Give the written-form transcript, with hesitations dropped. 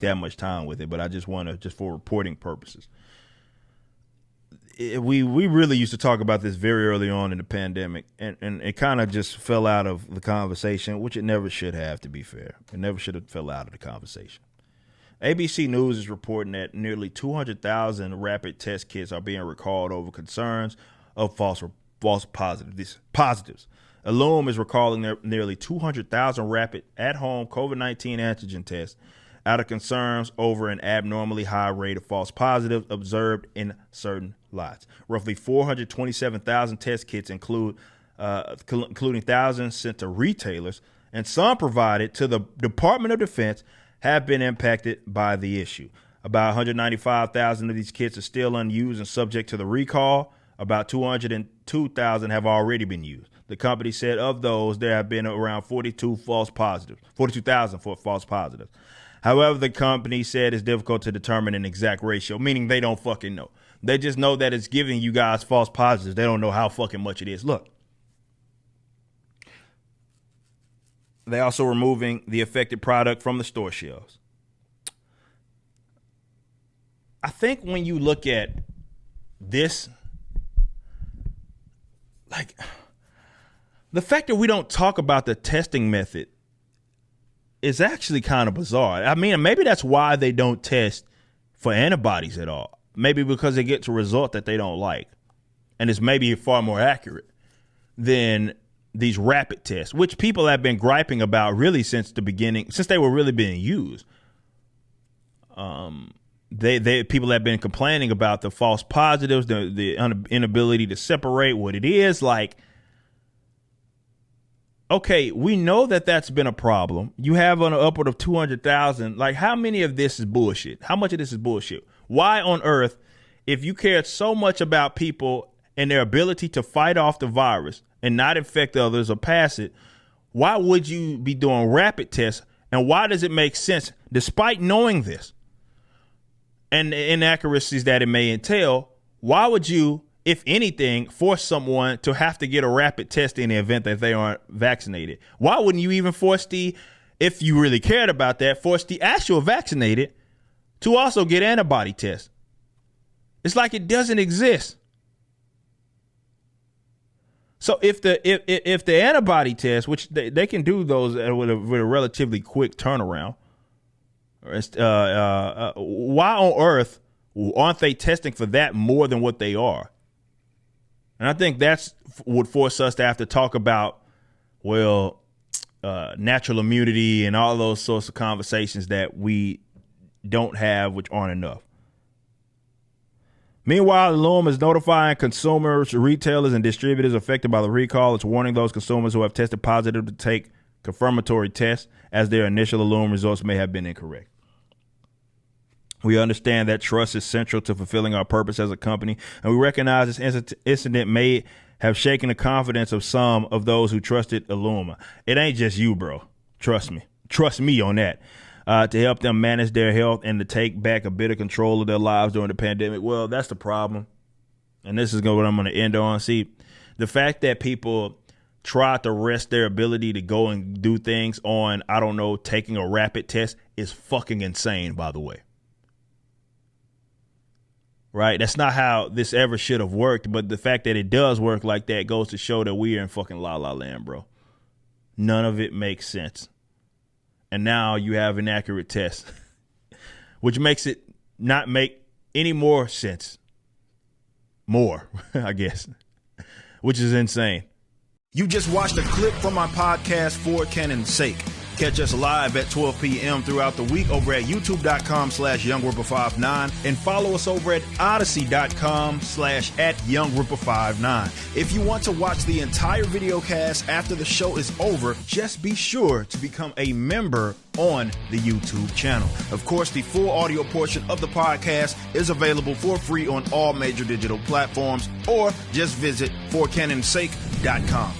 that much time with it, but I just want to, just for reporting purposes. We really used to talk about this very early on in the pandemic, and it kind of just fell out of the conversation, which it never should have, to be fair. It never should have fell out of the conversation. ABC News is reporting that nearly 200,000 rapid test kits are being recalled over concerns of false positives. Ellume is recalling nearly 200,000 rapid at-home COVID-19 antigen tests out of concerns over an abnormally high rate of false positives observed in certain lots. Roughly 427,000 test kits, including thousands sent to retailers and some provided to the Department of Defense, have been impacted by the issue. About 195,000 of these kits are still unused and subject to the recall. About 202,000 have already been used. The company said of those, there have been around 42,000 false positives. However, the company said it's difficult to determine an exact ratio, meaning they don't fucking know. They just know that it's giving you guys false positives. They don't know how fucking much it is. Look. They also removing the affected product from the store shelves. I think when you look at this, like, the fact that we don't talk about the testing method is actually kind of bizarre. I mean, maybe that's why they don't test for antibodies at all. Maybe because they get to a result that they don't like. And it's maybe far more accurate than these rapid tests, which people have been griping about really since the beginning, since they were really being used. People have been complaining about the false positives, the inability to separate what it is. Like, okay, we know that that's been a problem. You have an upward of 200,000. Like, how many of this is bullshit? How much of this is bullshit? Why on earth, if you cared so much about people and their ability to fight off the virus and not infect others or pass it, why would you be doing rapid tests? And why does it make sense, despite knowing this and the inaccuracies that it may entail? Why would you, if anything, force someone to have to get a rapid test in the event that they aren't vaccinated? Why wouldn't you even force if you really cared about that, force the actual vaccinated to also get antibody tests? It's like it doesn't exist. So if the antibody test, which they can do those with a relatively quick turnaround, why on earth aren't they testing for that more than what they are? And I think that's would force us to have to talk about, natural immunity and all those sorts of conversations that we don't have, which aren't enough. Meanwhile, Ellume is notifying consumers, retailers, and distributors affected by the recall. It's warning those consumers who have tested positive to take confirmatory tests, as their initial Ellume results may have been incorrect. We understand that trust is central to fulfilling our purpose as a company, and we recognize this incident may have shaken the confidence of some of those who trusted Ellume. It ain't just you, bro. Trust me. Trust me on that. To help them manage their health and to take back a bit of control of their lives during the pandemic. Well, that's the problem. And this is what I'm going to end on. See, the fact that people try to rest their ability to go and do things on, I don't know, taking a rapid test is fucking insane, by the way. Right? That's not how this ever should have worked. But the fact that it does work like that goes to show that we are in fucking la la land, bro. None of it makes sense. And now you have inaccurate tests, which makes it not make any more sense. More, I guess, which is insane. You just watched a clip from my podcast, For Canon's Sake. Catch us live at 12 p.m. throughout the week over at youtube.com/YoungRipper59 and follow us over at odyssey.com/@YoungRipper59. If you want to watch the entire video cast after the show is over, just be sure to become a member on the YouTube channel. Of course, the full audio portion of the podcast is available for free on all major digital platforms, or just visit forcanonsake.com.